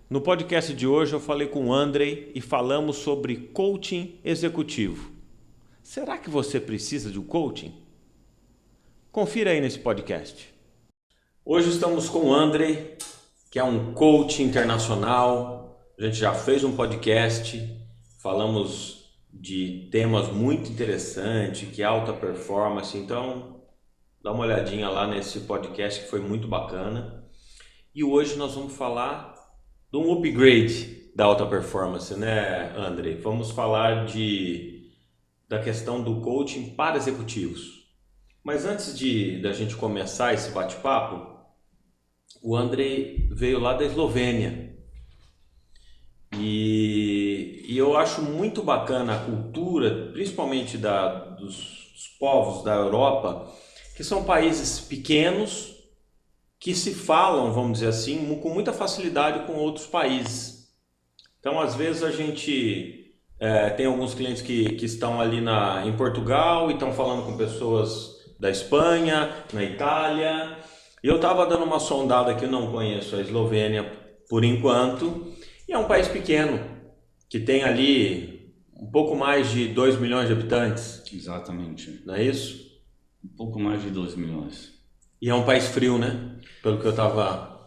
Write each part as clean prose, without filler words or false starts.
No podcast de hoje eu falei com o Andrei e falamos sobre coaching executivo. Será que você precisa de um coaching? Confira aí nesse podcast. Hoje estamos com o Andrei, que é um coach internacional. A gente já fez um podcast, falamos de temas muito interessantes, que é alta performance. Então, dá uma olhadinha lá nesse podcast que foi muito bacana. E hoje nós vamos falar de um upgrade da alta performance, né, Andrei? Vamos falar da questão do coaching para executivos. Mas antes da gente começar esse bate-papo, o Andrei veio lá da Eslovênia. E eu acho muito bacana a cultura, principalmente dos povos da Europa, que são países pequenos, que se falam, vamos dizer assim, com muita facilidade com outros países. Então, às vezes, a gente tem alguns clientes que estão ali em Portugal e estão falando com pessoas da Espanha, na Itália. E eu estava dando uma sondada que eu não conheço a Eslovênia por enquanto, e é um país pequeno, que tem ali um pouco mais de 2 milhões de habitantes. Exatamente. Não é isso? Um pouco mais de 2 milhões. E é um país frio, né? Pelo que eu estava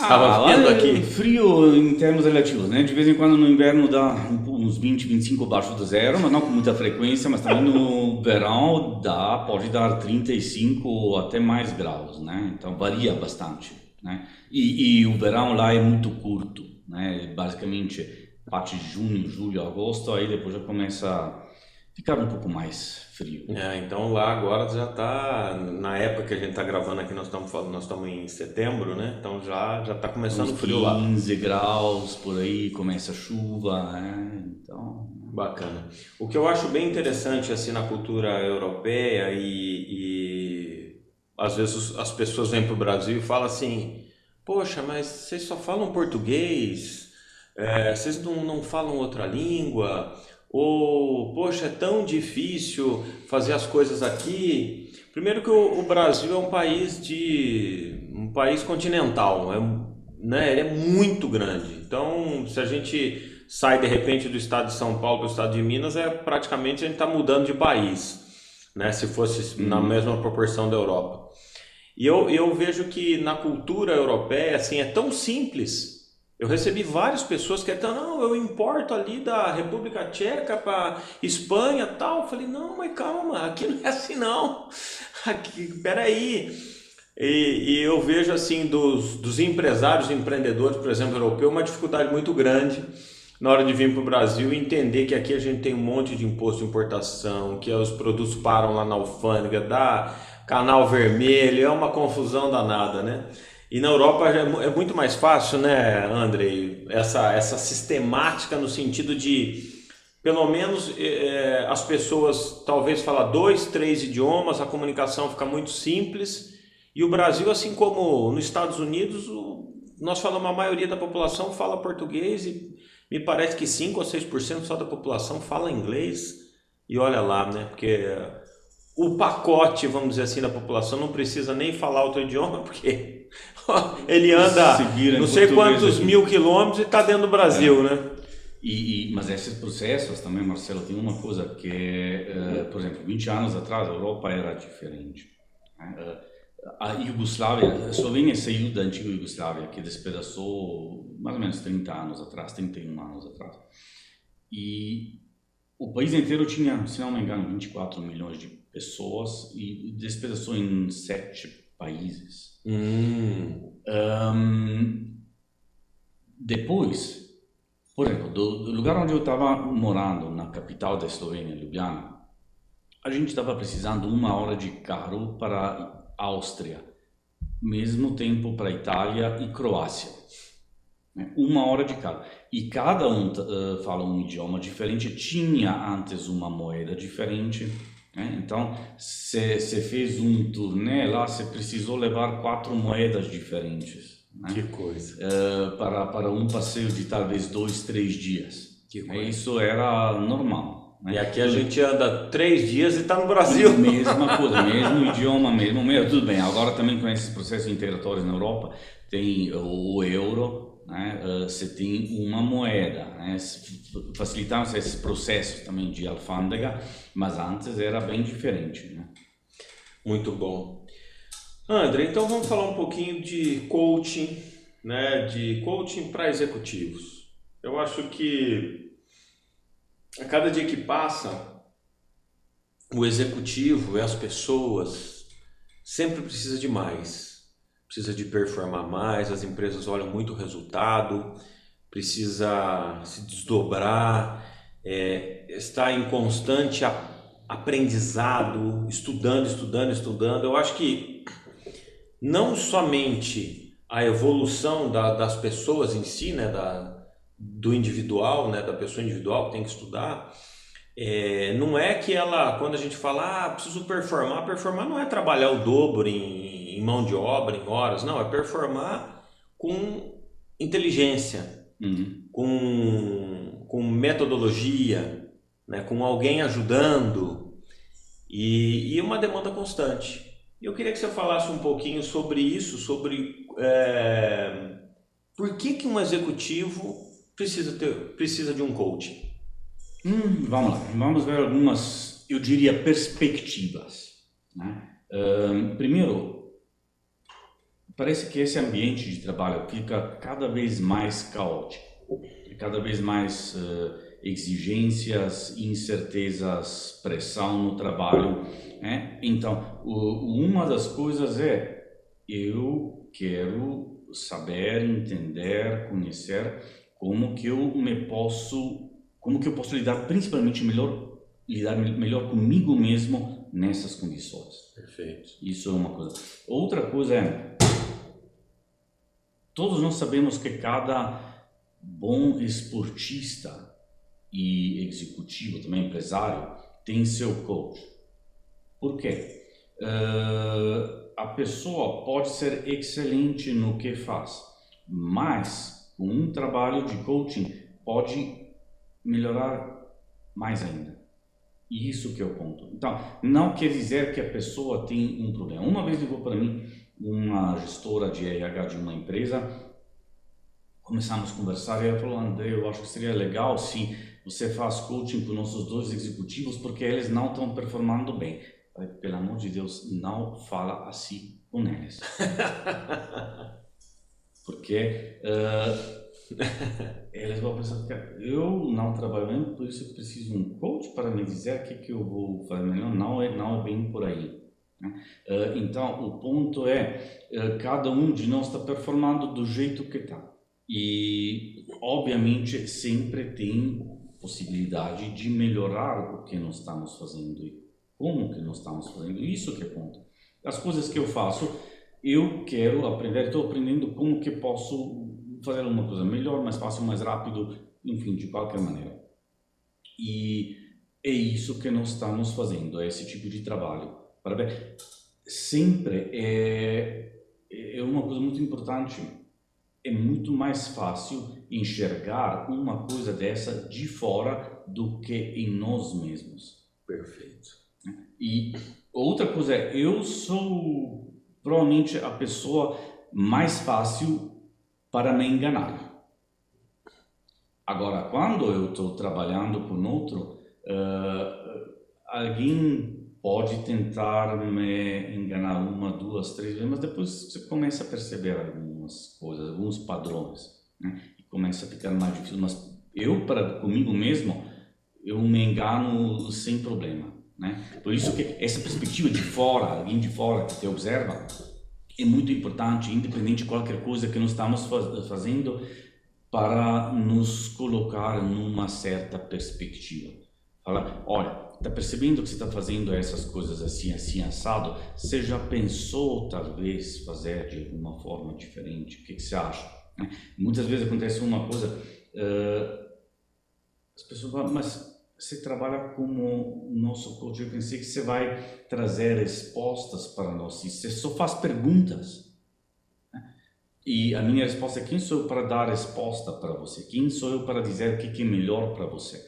Lá vendo é aqui. frio em termos relativos, né? De vez em quando no inverno dá uns 20, 25 abaixo do zero, mas não com muita frequência, mas também no verão pode dar 35 ou até mais graus, né? Então varia bastante, né? E o verão lá é muito curto, né? Basicamente parte de junho, julho, agosto, aí depois já começa a ficar um pouco mais frio. Então lá agora já está, na época que a gente está gravando aqui, nós estamos em setembro, né? Então já está começando o frio lá. 15 graus por aí, começa a chuva, né? Então, bacana. O que eu acho bem interessante assim na cultura europeia e às vezes as pessoas vêm para o Brasil e falam assim: poxa, mas vocês só falam português, vocês não falam outra língua? Ou, poxa, é tão difícil fazer as coisas aqui. Primeiro que o Brasil é um país continental, né? Ele é muito grande. Então, se a gente sai de repente do estado de São Paulo para o estado de Minas, praticamente a gente está mudando de país, né? Se fosse na mesma proporção da Europa. E eu vejo que na cultura europeia, assim, é tão simples. Eu recebi várias pessoas que estão, não, eu importo ali da República Tcheca para Espanha e tal. Eu falei, não, mas calma, aqui não é assim não. Aqui, peraí. E eu vejo assim dos empresários, empreendedores, por exemplo, europeus, uma dificuldade muito grande na hora de vir para o Brasil e entender que aqui a gente tem um monte de imposto de importação, que os produtos param lá na alfândega, dá canal vermelho, é uma confusão danada, né? E na Europa é muito mais fácil, né, Andrei? Essa sistemática no sentido de, pelo menos, as pessoas talvez falam 2, 3 idiomas, a comunicação fica muito simples. E o Brasil, assim como nos Estados Unidos, nós falamos, a maioria da população fala português e me parece que 5 ou 6% só da população fala inglês. E olha lá, né? Porque o pacote, vamos dizer assim, da população não precisa nem falar outro idioma, porque ele anda não sei quantos mil quilômetros e está dentro do Brasil, né? Mas esses processos também, Marcelo, tem uma coisa que, por exemplo, 20 anos atrás a Europa era diferente. A Iugoslávia, a Eslovênia saiu da antiga Iugoslávia, que despedaçou mais ou menos 30 anos atrás, 31 anos atrás. E o país inteiro tinha, se não me engano, 24 milhões de pessoas e despedaçou em 7 países. Depois, por exemplo, do lugar onde eu estava morando, na capital da Eslovênia, Ljubljana, a gente estava precisando 1 hora de carro para a Áustria, mesmo tempo para a Itália e Croácia. 1 hora de carro. E cada um fala um idioma diferente, tinha antes uma moeda diferente. Então, você fez um turnê lá, você precisou levar 4 moedas diferentes. Que coisa. Para um passeio de talvez 2, 3 dias. Que coisa. Isso era normal. E aqui a gente anda 3 dias e está no Brasil. Mesma coisa, mesmo idioma, mesmo. Tudo bem, agora também com esses processos integratórios na Europa, tem o euro, né? Você tem uma moeda, né? Facilitamos esses processos também de alfândega, mas antes era bem diferente, né? Muito bom. André, então vamos falar um pouquinho de coaching, né? De coaching para executivos. Eu acho que a cada dia que passa, o executivo e as pessoas sempre precisa de mais, precisa de performar mais, as empresas olham muito o resultado, precisa se desdobrar, estar em constante aprendizado, estudando. Eu acho que não somente a evolução das pessoas em si, né, do individual, né, da pessoa individual que tem que estudar, não é que ela, quando a gente fala, preciso performar não é trabalhar o dobro em mão de obra, em horas, não, é performar com inteligência, com metodologia, né, com alguém ajudando e uma demanda constante. Eu queria que você falasse um pouquinho sobre isso, sobre por que um executivo precisa de um coaching. Vamos lá, vamos ver algumas, eu diria, perspectivas, né? Primeiro, parece que esse ambiente de trabalho fica cada vez mais caótico, cada vez mais exigências, incertezas, pressão no trabalho, né? Então, uma das coisas eu quero saber, entender, conhecer como que eu posso lidar principalmente melhor comigo mesmo nessas condições. Perfeito. Isso é uma coisa. Outra coisa todos nós sabemos que cada bom esportista e executivo, também empresário, tem seu coach. Por quê? A pessoa pode ser excelente no que faz, mas com um trabalho de coaching pode melhorar mais ainda. E isso que é o ponto. Então, não quer dizer que a pessoa tem um problema. Uma vez ligou para mim uma gestora de RH de uma empresa, começamos a conversar e ela falou, André, eu acho que seria legal se você faz coaching com nossos 2 executivos porque eles não estão performando bem. Falei, pelo amor de Deus, não fala assim com eles. Porque eles vão pensar que eu não trabalho bem, por isso eu preciso de um coach para me dizer o que eu vou fazer melhor. Não é bem por aí, né? Então, o ponto cada um de nós está performando do jeito que está. E, obviamente, sempre tem possibilidade de melhorar o que nós estamos fazendo e como que nós estamos fazendo. Isso que é o ponto. As coisas que eu faço, eu quero aprender, estou aprendendo como que posso fazer uma coisa melhor, mais fácil, mais rápido, enfim, de qualquer maneira. E é isso que nós estamos fazendo, esse tipo de trabalho. Para ver, sempre é uma coisa muito importante, é muito mais fácil enxergar uma coisa dessa de fora do que em nós mesmos. Perfeito. E outra coisa eu sou provavelmente a pessoa mais fácil para me enganar. Agora, quando eu estou trabalhando com outro, alguém pode tentar me enganar 1, 2, 3 vezes, mas depois você começa a perceber algumas coisas, alguns padrões, né? E começa a ficar mais difícil. Mas comigo mesmo, eu me engano sem problema, né? Por isso que essa perspectiva de fora, alguém de fora que te observa, é muito importante, independente de qualquer coisa que nós estamos fazendo, para nos colocar numa certa perspectiva. Falar, olha, está percebendo que você está fazendo essas coisas assim, assim, assado? Você já pensou, talvez, fazer de alguma forma diferente? O que você acha? Muitas vezes acontece uma coisa, as pessoas falam, mas você trabalha como nosso coach, eu pensei que você vai trazer respostas para nós, e você só faz perguntas. E a minha resposta é, quem sou eu para dar resposta para você? Quem sou eu para dizer o que é melhor para você?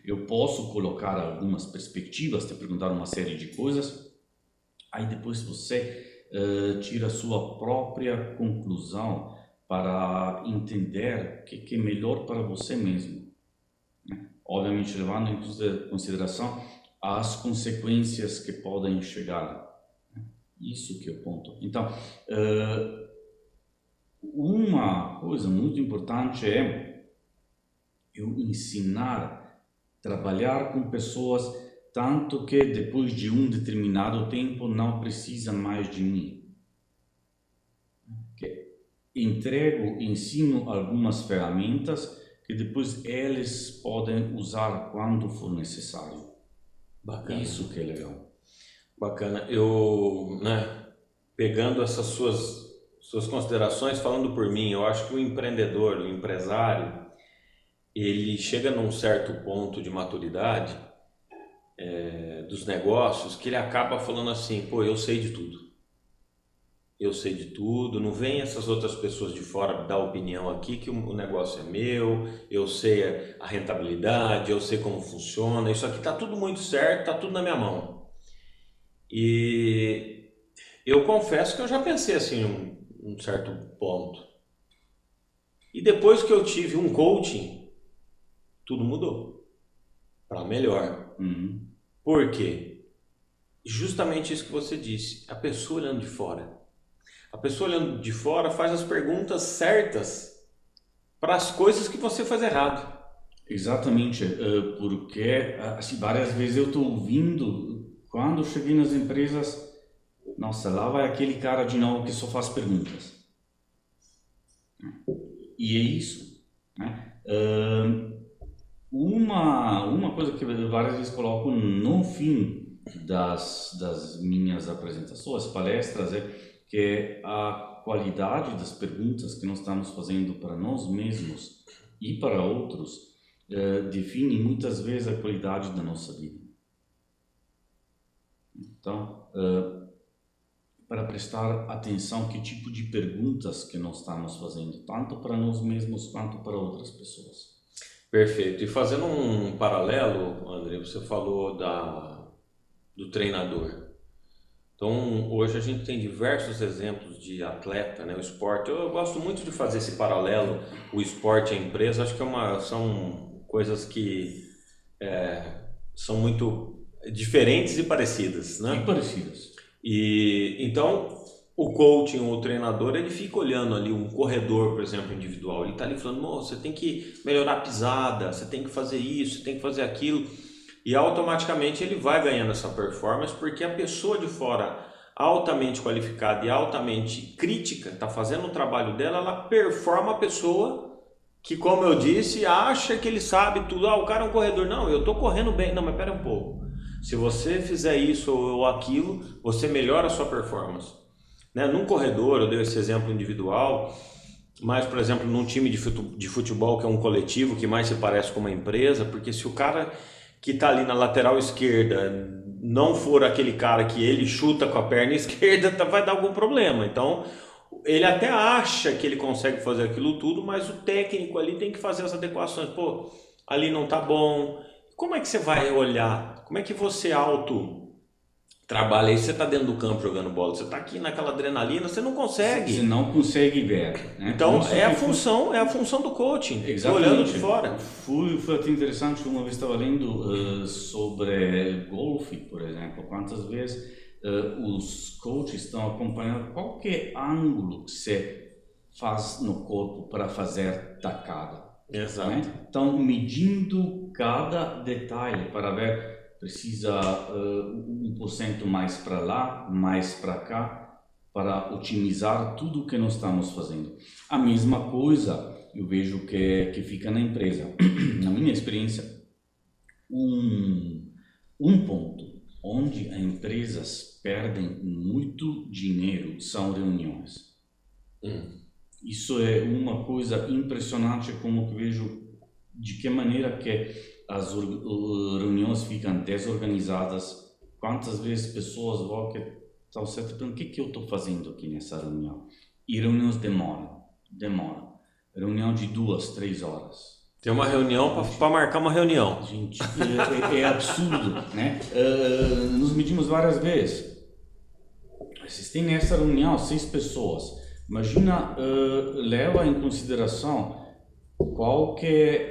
Eu posso colocar algumas perspectivas, te perguntar uma série de coisas, aí depois você tira a sua própria conclusão para entender o que é melhor para você mesmo, né? Obviamente levando em consideração as consequências que podem chegar, né? Isso que é o ponto. Então, uma coisa muito importante é eu ensinar, trabalhar com pessoas tanto que depois de um determinado tempo não precisa mais de mim. Ensino algumas ferramentas que depois eles podem usar quando for necessário. Bacana. Isso que é legal. Bacana. Eu, né, pegando essas suas considerações, falando por mim, eu acho que o empreendedor, o empresário, ele chega num certo ponto de maturidade dos negócios que ele acaba falando assim, pô, eu sei de tudo. Eu sei de tudo, não vem essas outras pessoas de fora dar opinião aqui que o negócio é meu, eu sei a rentabilidade, eu sei como funciona, isso aqui tá tudo muito certo, tá tudo na minha mão. E eu confesso que eu já pensei assim um certo ponto. E depois que eu tive um coaching, tudo mudou para melhor. Uhum. Por quê? Justamente isso que você disse, a pessoa olhando de fora. A pessoa olhando de fora faz as perguntas certas para as coisas que você faz errado. Exatamente, porque assim, várias vezes eu estou ouvindo, quando eu cheguei nas empresas, nossa, lá vai aquele cara de novo que só faz perguntas. E é isso, né? Uma coisa que eu várias vezes coloco no fim das minhas apresentações, palestras, é que a qualidade das perguntas que nós estamos fazendo para nós mesmos e para outros define muitas vezes a qualidade da nossa vida. Então, para prestar atenção que tipo de perguntas que nós estamos fazendo, tanto para nós mesmos quanto para outras pessoas. Perfeito. E fazendo um paralelo, André, você falou do treinador. Então, hoje a gente tem diversos exemplos de atleta, né? O esporte. Eu gosto muito de fazer esse paralelo, o esporte e a empresa. Acho que são coisas que são muito diferentes e parecidas, né? E parecidas. E então, o coaching, o treinador, ele fica olhando ali um corredor, por exemplo, individual. Ele está ali falando, você tem que melhorar a pisada, você tem que fazer isso, você tem que fazer aquilo. E automaticamente ele vai ganhando essa performance porque a pessoa de fora altamente qualificada e altamente crítica está fazendo o trabalho dela, ela performa a pessoa que, como eu disse, acha que ele sabe tudo. O cara é um corredor. Não, eu estou correndo bem. Não, mas espera um pouco. Se você fizer isso ou aquilo, você melhora a sua performance. Né? Num corredor, eu dei esse exemplo individual, mas, por exemplo, num time de futebol que é um coletivo que mais se parece com uma empresa, porque se o cara que está ali na lateral esquerda não for aquele cara que ele chuta com a perna esquerda, vai dar algum problema. Então, ele até acha que ele consegue fazer aquilo tudo, mas o técnico ali tem que fazer as adequações. Pô, ali não tá bom. Como é que você vai olhar? Como é que você trabalha aí? Você tá dentro do campo jogando bola, você tá aqui naquela adrenalina, você não consegue. Você não consegue ver, né? Então é a função do coaching. Exatamente. Olhando de fora. Foi até interessante, uma vez estava lendo sobre golfe, por exemplo, quantas vezes os coaches estão acompanhando qualquer ângulo que você faz no corpo para fazer tacada. Exato. Né? Então medindo cada detalhe para ver precisa 1% mais para lá, mais para cá, para otimizar tudo o que nós estamos fazendo. A mesma coisa eu vejo que fica na empresa. Na minha experiência, um ponto onde as empresas perdem muito dinheiro são reuniões. Isso é uma coisa impressionante, como que vejo de que maneira que as reuniões ficam desorganizadas, quantas vezes pessoas vão que estão certas perguntando o que eu estou fazendo aqui nessa reunião. E reuniões demoram. Reunião de 2, 3 horas. Tem uma reunião para marcar uma reunião. Gente, é absurdo, né? Nos medimos várias vezes. Vocês têm nessa reunião 6 pessoas, Imagina, leva em consideração qual que é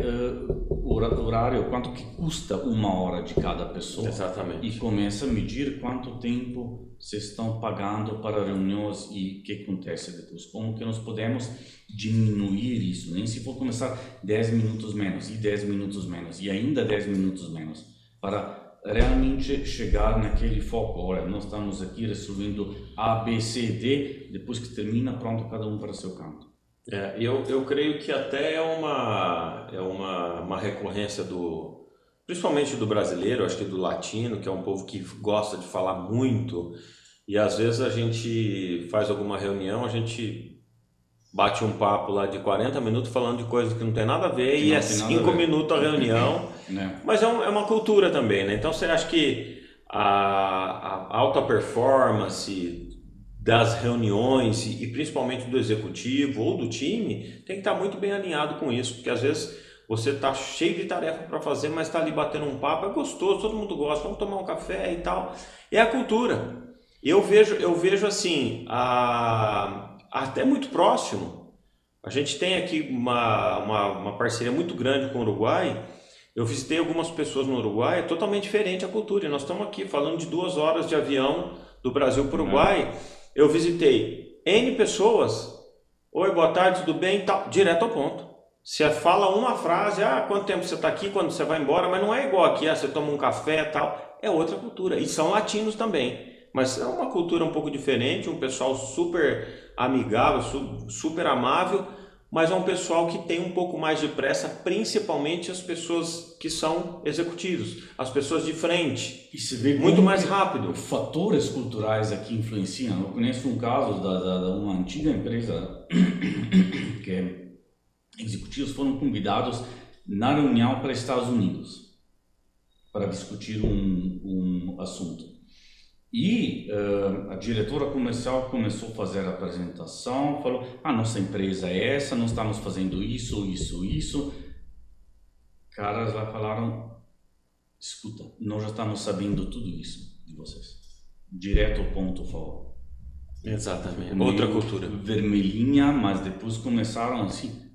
o horário, quanto que custa uma hora de cada pessoa. Exatamente. E começa a medir quanto tempo vocês estão pagando para reuniões e o que acontece depois. Como que nós podemos diminuir isso? Nem se for começar 10 minutos menos e 10 minutos menos e ainda 10 minutos menos para realmente chegar naquele foco. Olha, nós estamos aqui resolvendo A, B, C, D, depois que termina, pronto, cada um para o seu canto. Eu creio que até é uma recorrência principalmente do brasileiro, acho que do latino, que é um povo que gosta de falar muito, e às vezes a gente faz alguma reunião, a gente bate um papo lá de 40 minutos falando de coisas que não tem nada a ver, e é 5 minutos a reunião, mas é uma cultura também, né? Então você acha que a alta performance das reuniões e principalmente do executivo ou do time tem que estar muito bem alinhado com isso, porque às vezes você está cheio de tarefa para fazer, mas está ali batendo um papo, é gostoso, todo mundo gosta, vamos tomar um café e tal. É a cultura. Eu vejo assim, até muito próximo. A gente tem aqui uma parceria muito grande com o Uruguai. Eu visitei algumas pessoas no Uruguai, é totalmente diferente a cultura. E nós estamos aqui falando de 2 horas de avião do Brasil para o Uruguai. Eu visitei N pessoas, oi, boa tarde, tudo bem, tal, direto ao ponto. Você fala uma frase, quanto tempo você está aqui, quando você vai embora, mas não é igual aqui, você toma um café e tal, é outra cultura. E são latinos também, mas é uma cultura um pouco diferente, um pessoal super amigável, super amável, mas é um pessoal que tem um pouco mais de pressa, principalmente as pessoas que são executivos, as pessoas de frente, e se vê muito mais rápido. Fatores culturais aqui influenciam. Eu conheço um caso de uma antiga empresa que executivos foram convidados na reunião para Estados Unidos para discutir um assunto. E a diretora comercial começou a fazer a apresentação, falou, nossa empresa é essa, nós estamos fazendo isso. Caras lá falaram, escuta, nós já estamos sabendo tudo isso de vocês. Direto ao ponto, por favor. Exatamente, outra cultura. Vermelhinha, mas depois começaram assim,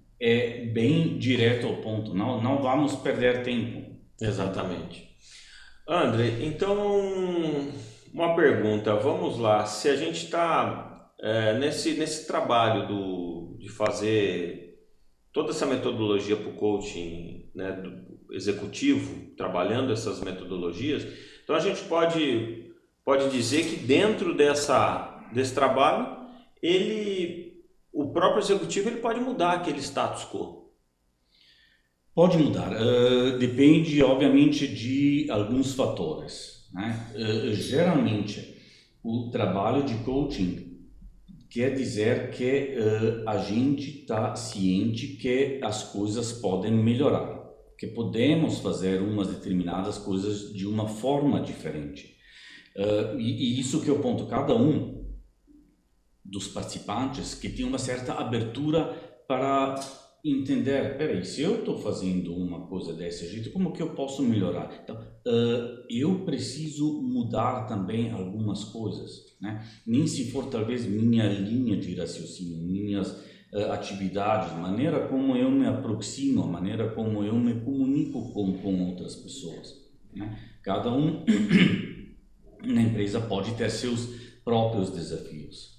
bem direto ao ponto, não vamos perder tempo. Exatamente. André, então... Uma pergunta, vamos lá, se a gente está nesse trabalho de fazer toda essa metodologia para o coaching, né, do executivo, trabalhando essas metodologias, então a gente pode dizer que dentro desse trabalho, o próprio executivo ele pode mudar aquele status quo. Pode mudar, depende obviamente de alguns fatores. Geralmente o trabalho de coaching quer dizer que a gente está ciente que as coisas podem melhorar, que podemos fazer umas determinadas coisas de uma forma diferente, e isso que eu ponto, cada um dos participantes que tem uma certa abertura para entender, peraí, se eu estou fazendo uma coisa desse jeito, como que eu posso melhorar? Então, eu preciso mudar também algumas coisas, né? Nem se for talvez minha linha de raciocínio, minhas atividades, a maneira como eu me aproximo, a maneira como eu me comunico com outras pessoas, né? Cada um na empresa pode ter seus próprios desafios,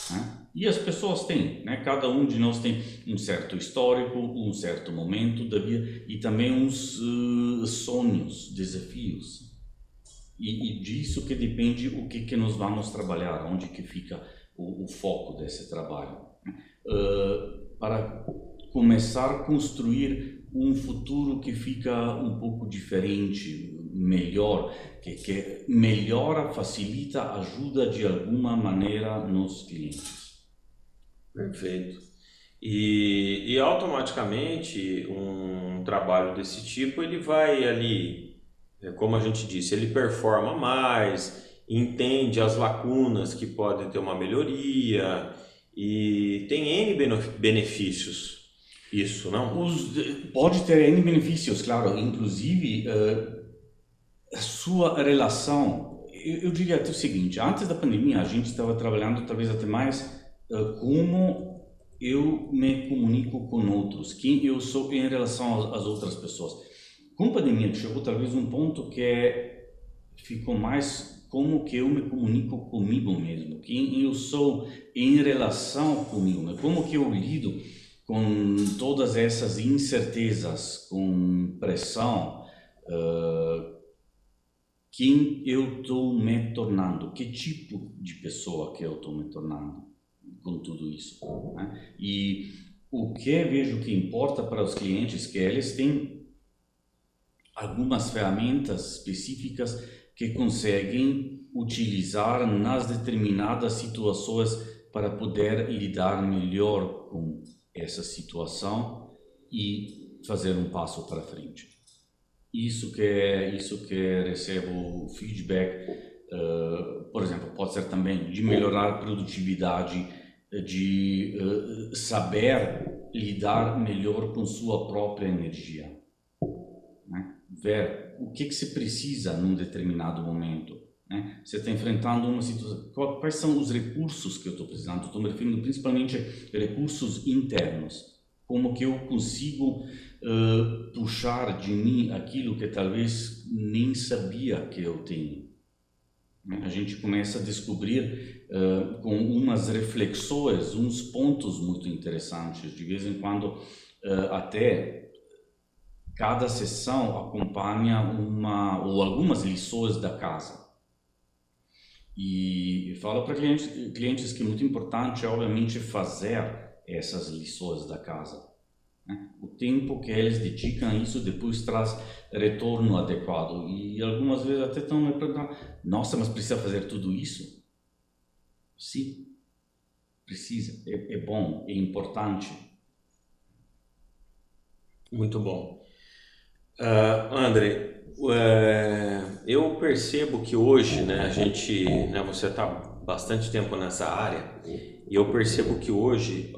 né? E as pessoas têm, né? Cada um de nós tem um certo histórico, um certo momento da vida e também uns sonhos, desafios. E disso que depende o que nós vamos trabalhar, onde que fica o foco desse trabalho. Para começar a construir um futuro que fica um pouco diferente, melhor, que melhora, facilita, ajuda de alguma maneira nos clientes. Perfeito. E automaticamente um trabalho desse tipo ele vai ali, como a gente disse, ele performa mais, entende as lacunas que podem ter uma melhoria e tem N benefícios. Isso, não? Pode ter N benefícios, claro, inclusive a sua relação. Eu diria até o seguinte, antes da pandemia a gente estava trabalhando talvez até mais como eu me comunico com outros, quem eu sou em relação às outras pessoas. Com a pandemia chegou talvez um ponto que ficou mais como que eu me comunico comigo mesmo, quem eu sou em relação comigo, como que eu lido com todas essas incertezas, com pressão, quem eu estou me tornando, que tipo de pessoa que eu estou me tornando com tudo isso, né? E o que vejo que importa para os clientes que eles têm algumas ferramentas específicas que conseguem utilizar nas determinadas situações para poder lidar melhor com essa situação e fazer um passo para frente. Isso que recebo feedback, por exemplo, pode ser também de melhorar a produtividade, de saber lidar melhor com sua própria energia, né? Ver o que se precisa num determinado momento, né? Você está enfrentando uma situação, quais são os recursos que eu estou precisando? Estou me referindo principalmente a recursos internos, como que eu consigo puxar de mim aquilo que talvez nem sabia que eu tenho. A gente começa a descobrir com umas reflexões, uns pontos muito interessantes. De vez em quando, até cada sessão acompanha uma ou algumas lições da casa. E falo para clientes que é muito importante, obviamente, fazer essas lições da casa. O tempo que eles dedicam a isso depois traz retorno adequado. E algumas vezes até estão me perguntando: nossa, mas precisa fazer tudo isso? Sim, precisa. É bom, é importante. Muito bom. André, eu percebo que hoje, né, você está bastante tempo nessa área, e eu percebo que hoje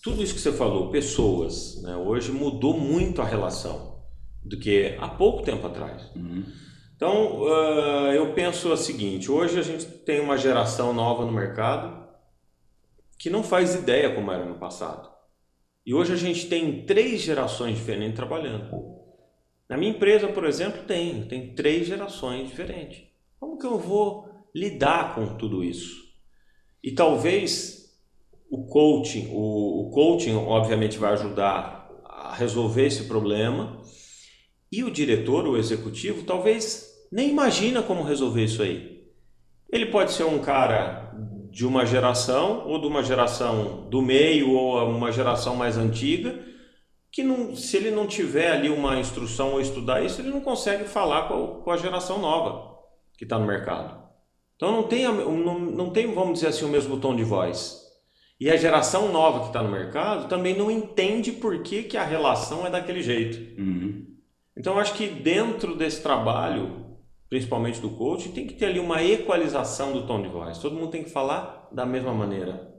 tudo isso que você falou, pessoas, né, hoje mudou muito a relação do que há pouco tempo atrás. Então, eu penso o seguinte: hoje a gente tem uma geração nova no mercado que não faz ideia como era no passado. E hoje a gente tem 3 gerações diferentes trabalhando. Na minha empresa, por exemplo, tem 3 gerações diferentes. Como que eu vou lidar com tudo isso? E talvez o coaching obviamente vai ajudar a resolver esse problema, e o diretor, o executivo, talvez nem imagina como resolver isso aí. Ele pode ser um cara de uma geração, ou de uma geração do meio, ou uma geração mais antiga, que se ele não tiver ali uma instrução ou estudar isso, ele não consegue falar com a geração nova que está no mercado. Então não tem, vamos dizer assim, o mesmo tom de voz. E a geração nova que está no mercado também não entende por que a relação é daquele jeito. Então, eu acho que dentro desse trabalho, principalmente do coaching, tem que ter ali uma equalização do tom de voz. Todo mundo tem que falar da mesma maneira.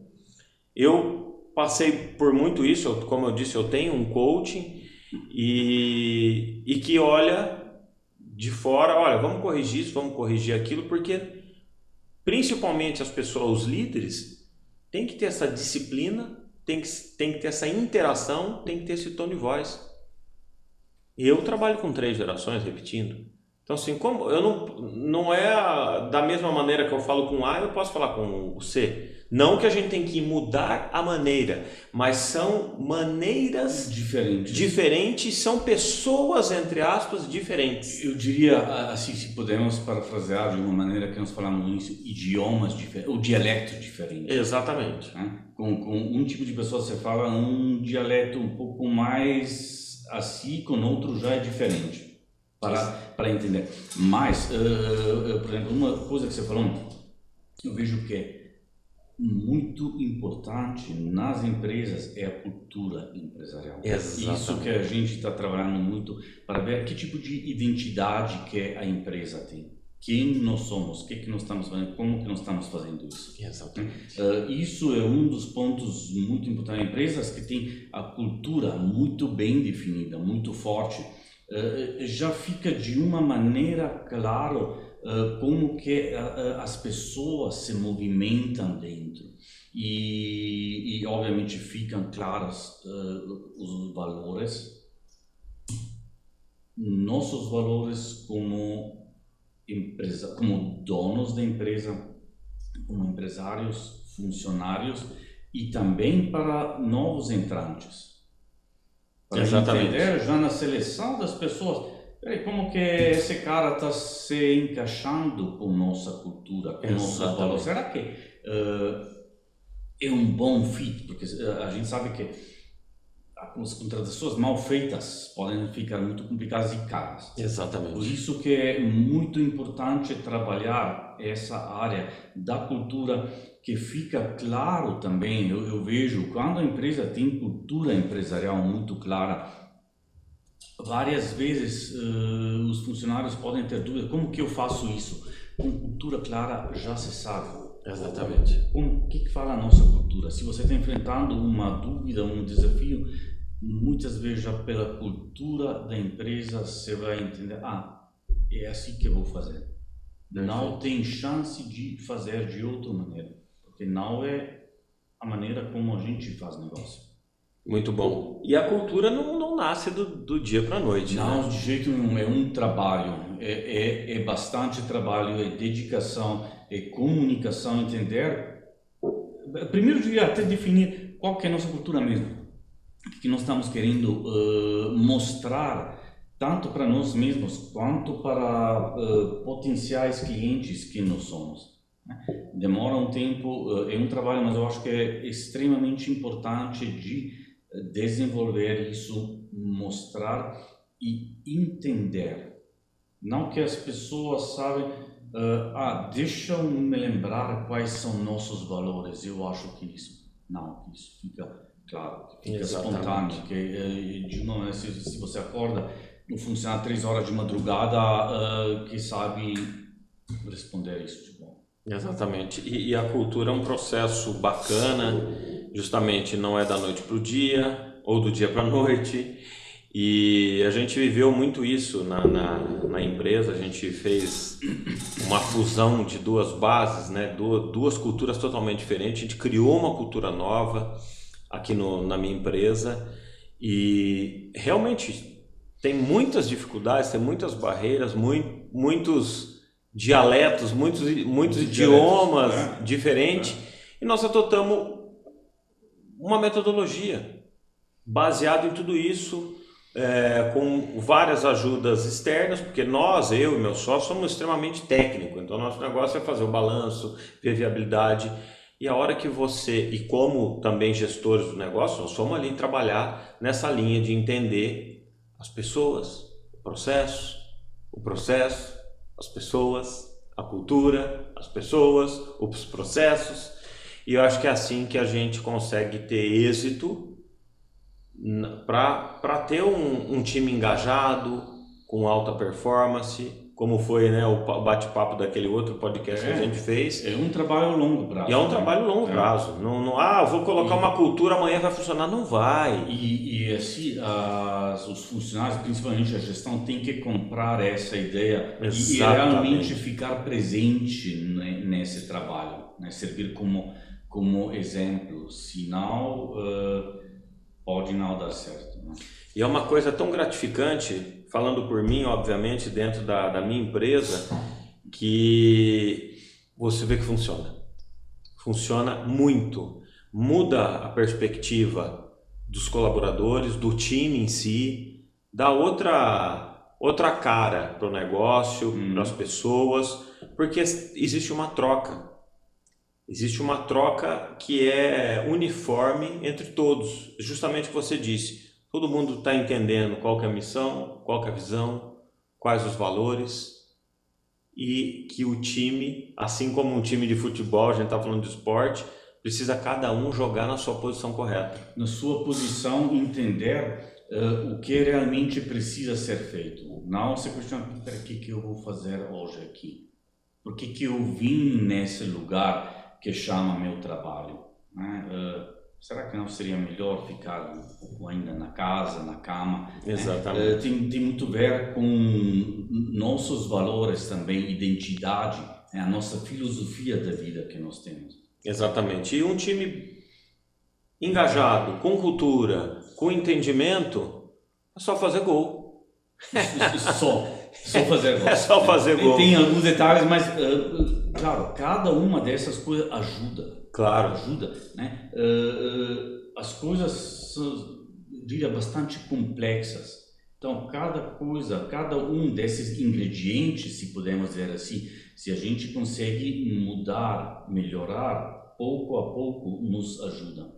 Eu passei por muito isso, como eu disse, eu tenho um coaching e que olha de fora, olha, vamos corrigir isso, vamos corrigir aquilo, porque principalmente as pessoas, os líderes, tem que ter essa disciplina, tem que ter essa interação, tem que ter esse tom de voz. Eu trabalho com 3 gerações, repetindo. Então, assim, como eu não é da mesma maneira que eu falo com A, eu posso falar com o C. Não que a gente tem que mudar a maneira, mas são maneiras diferentes, são pessoas, entre aspas, diferentes. Eu diria, assim, se podemos parafrasear de uma maneira que nós falamos no início, idiomas diferentes, ou dialetos diferentes. Exatamente. Né? Com um tipo de pessoa você fala um dialeto um pouco mais assim, com outro já é diferente, para entender. Mas, por exemplo, uma coisa que você falou, eu vejo que é muito importante nas empresas é a cultura empresarial. Exatamente. Isso que a gente está trabalhando muito para ver que tipo de identidade que a empresa tem. Quem nós somos, o que nós estamos fazendo, como que nós estamos fazendo isso. Exatamente. Isso é um dos pontos muito importantes. Empresas que têm a cultura muito bem definida, muito forte, já fica de uma maneira claro como que as pessoas se movimentam dentro e obviamente ficam claros os valores, nossos valores como empresa, como donos da empresa, como empresários, funcionários e também para novos entrantes. Para entender já na seleção das pessoas, como que esse cara está se encaixando com nossa cultura, com nossos valores. Será que é um bom fit? Porque a gente sabe que as contratações mal feitas podem ficar muito complicadas e caras. Exatamente. Por isso que é muito importante trabalhar essa área da cultura, que fica claro também. Eu vejo quando a empresa tem cultura empresarial muito clara, várias vezes os funcionários podem ter dúvidas: como que eu faço isso? Com cultura clara já se sabe. Exatamente. O que fala a nossa cultura? Se você está enfrentando uma dúvida, um desafio, muitas vezes já pela cultura da empresa você vai entender: é assim que eu vou fazer. Perfeito. Não tem chance de fazer de outra maneira, porque não é a maneira como a gente faz negócio. Muito bom. E a cultura não nasce do dia para a noite. Não, né? de jeito nenhum. É um trabalho. É bastante trabalho, é dedicação, é comunicação, entender. Primeiro eu diria até definir qual que é a nossa cultura mesmo. O que nós estamos querendo mostrar, tanto para nós mesmos, quanto para potenciais clientes que nós somos. Demora um tempo, é um trabalho, mas eu acho que é extremamente importante de desenvolver isso, mostrar e entender. Não que as pessoas sabem, deixa eu me lembrar quais são nossos valores, eu acho que isso. Não, isso fica claro, fica espontâneo, que de uma maneira, se você acorda, não funciona 3 horas de madrugada, que sabe responder isso de bom. Exatamente. E a cultura é um processo bacana, justamente não é da noite para o dia ou do dia para a noite. E a gente viveu muito isso na empresa. A gente fez uma fusão de 2 bases, né? Duas culturas totalmente diferentes. A gente criou uma cultura nova aqui na minha empresa e realmente tem muitas dificuldades, tem muitas barreiras, muitos dialetos, muitos idiomas diferentes, e nós adotamos uma metodologia baseada em tudo isso, com várias ajudas externas, porque eu e meu sócio somos extremamente técnicos, então nosso negócio é fazer o balanço, ver viabilidade, e a hora que você, e como também gestores do negócio, nós fomos ali trabalhar nessa linha de entender as pessoas, o processo, as pessoas, a cultura, as pessoas, os processos, e eu acho que é assim que a gente consegue ter êxito para ter um time engajado, com alta performance, como foi, né, o bate-papo daquele outro podcast que a gente fez. É um trabalho a longo prazo. E é um trabalho a longo prazo. Não, eu vou colocar uma cultura, amanhã vai funcionar. Não vai. E assim, os funcionários, principalmente a gestão, tem que comprar essa ideia e realmente ficar presente nesse trabalho, né? Servir como exemplo. Senão, pode não dar certo. Né? E é uma coisa tão gratificante, falando por mim, obviamente, dentro da minha empresa, que você vê que funciona. Funciona muito. Muda a perspectiva dos colaboradores, do time em si, dá outra cara para o negócio, para as pessoas, porque existe uma troca. Existe uma troca que é uniforme entre todos. Justamente o que você disse. Todo mundo está entendendo qual que é a missão, qual que é a visão, quais os valores, e que o time, assim como um time de futebol, a gente está falando de esporte, precisa cada um jogar na sua posição correta. Na sua posição, entender o que realmente precisa ser feito. Não se questionar: o que eu vou fazer hoje aqui? Por que eu vim nesse lugar que chama meu trabalho? Né? será que não seria melhor ficar um pouco ainda na casa, na cama? Exatamente. Tem muito a ver com nossos valores também, identidade, a nossa filosofia da vida que nós temos. Exatamente. E um time engajado, com cultura, com entendimento, é só fazer gol. Só fazer gol. É só fazer gol. Tem alguns detalhes, mas claro, cada uma dessas coisas ajuda. Claro. Ajuda, né? As coisas são, diria, bastante complexas. Então, cada um desses ingredientes, se podemos dizer assim, se a gente consegue mudar, melhorar, pouco a pouco nos ajuda.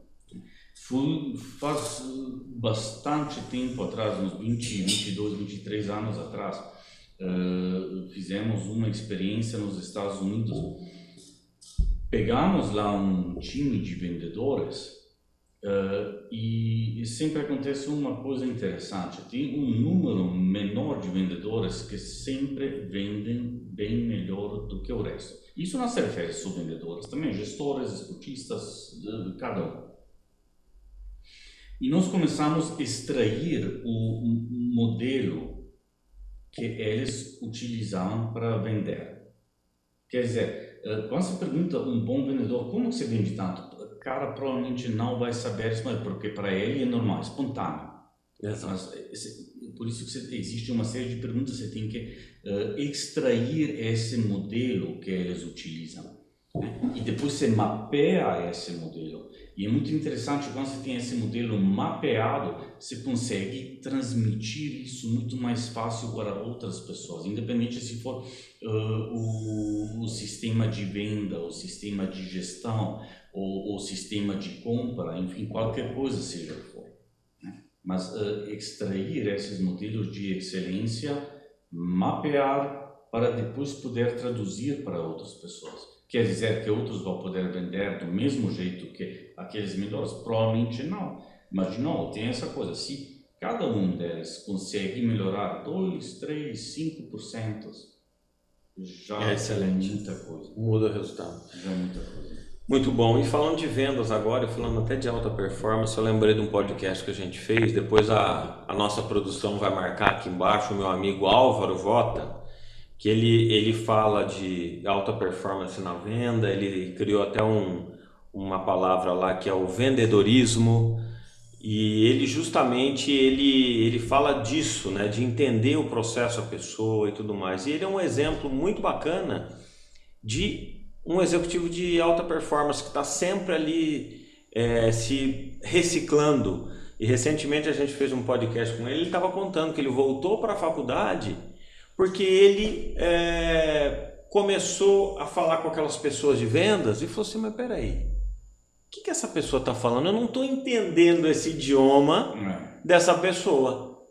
Faz bastante tempo atrás, uns 20, 22, 23 anos atrás, fizemos uma experiência nos Estados Unidos. Pegamos lá um time de vendedores e sempre acontece uma coisa interessante. Tem um número menor de vendedores que sempre vendem bem melhor do que o resto. Isso não se refere só a vendedores, também gestores, esportistas, cada um. E nós começamos a extrair o modelo que eles utilizavam para vender. Quer dizer, quando você pergunta a um bom vendedor como você vende tanto, o cara provavelmente não vai saber isso, porque para ele é normal, espontâneo. Mas, por isso que existe uma série de perguntas, você tem que extrair esse modelo que eles utilizam. E depois você mapeia esse modelo. E é muito interessante, quando você tem esse modelo mapeado, você consegue transmitir isso muito mais fácil para outras pessoas, independente se for o sistema de venda, o sistema de gestão, ou o sistema de compra, enfim, qualquer coisa seja o que for. Né? Mas extrair esses modelos de excelência, mapear para depois poder traduzir para outras pessoas. Quer dizer que outros vão poder vender do mesmo jeito que aqueles melhores? Provavelmente não. Mas não, tem essa coisa. Se cada um deles consegue melhorar 2, 3, 5%, já é muita coisa. Muda o resultado. Já é muita coisa. Muito bom. E falando de vendas agora, e falando até de alta performance, eu lembrei de um podcast que a gente fez. Depois a nossa produção vai marcar aqui embaixo o meu amigo Álvaro Vota, que ele fala de alta performance na venda. Ele criou até uma palavra lá que é o vendedorismo, e ele justamente ele fala disso, né, de entender o processo da pessoa e tudo mais. E ele é um exemplo muito bacana de um executivo de alta performance que está sempre ali se reciclando. E recentemente a gente fez um podcast com ele estava contando que ele voltou para a faculdade porque ele começou a falar com aquelas pessoas de vendas e falou assim, mas peraí, o que essa pessoa está falando? Eu não estou entendendo esse idioma dessa pessoa.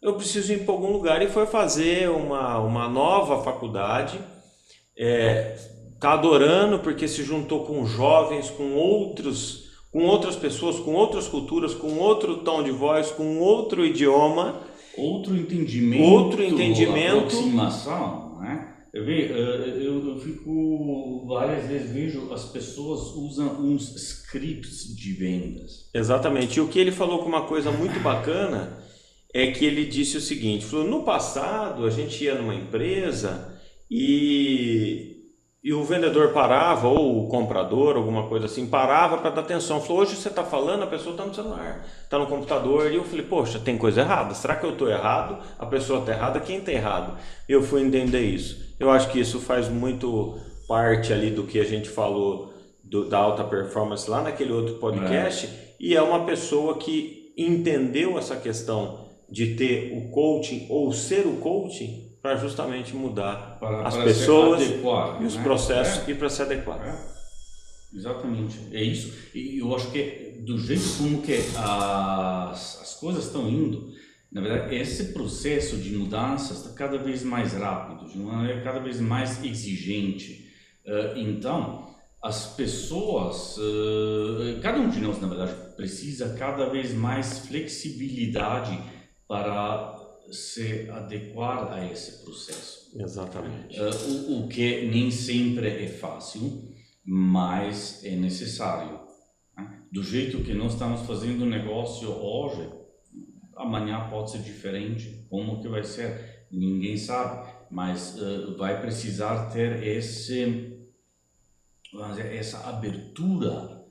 Eu preciso ir para algum lugar. E foi fazer uma nova faculdade. Está adorando porque se juntou com jovens, com outras pessoas, com outras culturas, com outro tom de voz, com outro idioma. Outro entendimento, aproximação, né? Eu fico várias vezes vejo as pessoas usam uns scripts de vendas. Exatamente. E o que ele falou com uma coisa muito bacana é que ele disse o seguinte, falou, no passado a gente ia numa empresa e o vendedor parava, ou o comprador, alguma coisa assim, parava para dar atenção. Falou, hoje você está falando, a pessoa está no celular, está no computador. E eu falei, poxa, tem coisa errada. Será que eu estou errado? A pessoa está errada? Quem está errado? Eu fui entender isso. Eu acho que isso faz muito parte ali do que a gente falou da alta performance lá naquele outro podcast. E é uma pessoa que entendeu essa questão de ter o coaching ou ser o coaching para justamente mudar as pessoas e os processos e para se adequar. Exatamente, é isso. E eu acho que do jeito como que as coisas estão indo, na verdade, esse processo de mudança está cada vez mais rápido, de uma maneira cada vez mais exigente. Então, as pessoas, cada um de nós, na verdade, precisa cada vez mais flexibilidade para se adequar a esse processo. Exatamente. O que nem sempre é fácil, mas é necessário. Né? do jeito que nós estamos fazendo o negócio hoje, amanhã pode ser diferente. Como que vai ser? Ninguém sabe, mas vai precisar ter essa abertura,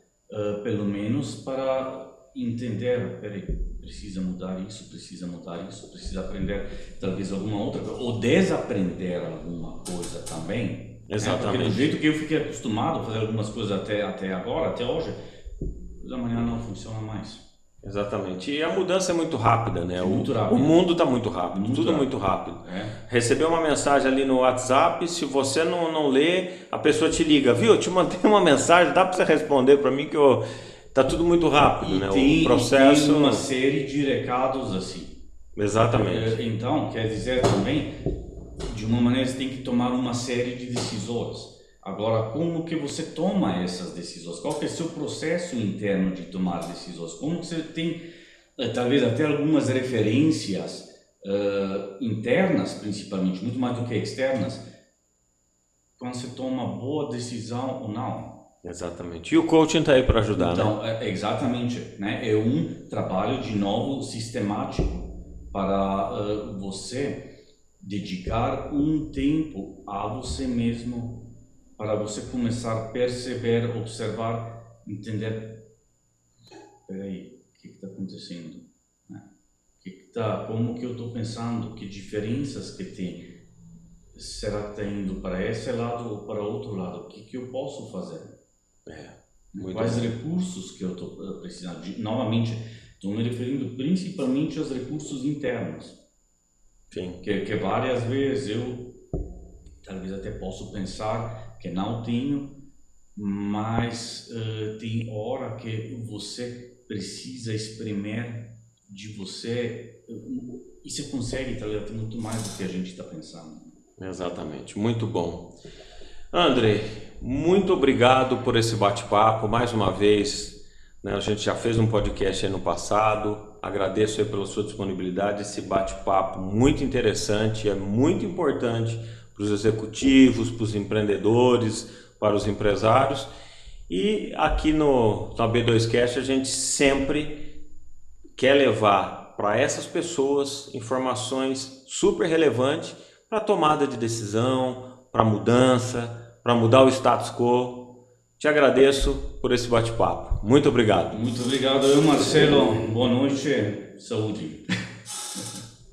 pelo menos, para entender, peraí, precisa mudar isso, precisa aprender talvez alguma outra coisa, ou desaprender alguma coisa também. Exatamente. Porque do jeito que eu fiquei acostumado a fazer algumas coisas até agora, até hoje, amanhã não funciona mais. Exatamente. E a mudança é muito rápida, né? Muito rápido. O mundo está muito rápido, tudo muito rápido. Recebeu uma mensagem ali no WhatsApp, se você não lê, a pessoa te liga, viu? Eu te mandei uma mensagem, dá para você responder para mim que tá tudo muito rápido, né? O processo. Tem uma série de recados assim. Exatamente. Então, quer dizer também, de uma maneira você tem que tomar uma série de decisões. Agora, como que você toma essas decisões? Qual que é o seu processo interno de tomar decisões? Como que você tem, talvez até algumas referências internas, principalmente, muito mais do que externas, quando você toma uma boa decisão ou não? Exatamente. E o coaching está aí para ajudar, então, né? Exatamente. Né? É um trabalho, de novo, sistemático para você dedicar um tempo a você mesmo, para você começar a perceber, observar, entender, peraí, o que está acontecendo? Né? Como que eu estou pensando? Que diferenças que tem? Será que está indo para esse lado ou para outro lado? O que eu posso fazer? Quais recursos que eu estou precisando? Novamente, estou me referindo principalmente aos recursos internos. Sim. Que várias vezes eu talvez até posso pensar que não tenho, mas tem hora que você precisa exprimir de você, e você consegue talvez muito mais do que a gente está pensando. Exatamente, muito bom. Andrei, muito obrigado por esse bate-papo, mais uma vez, né, a gente já fez um podcast aí no passado, agradeço aí pela sua disponibilidade, esse bate-papo muito interessante, é muito importante para os executivos, para os empreendedores, para os empresários. E aqui na B2Cast a gente sempre quer levar para essas pessoas informações super relevantes para tomada de decisão, para mudança, para mudar o status quo. Te agradeço por esse bate-papo. Muito obrigado. Muito obrigado, Marcelo. Boa noite. Saúde.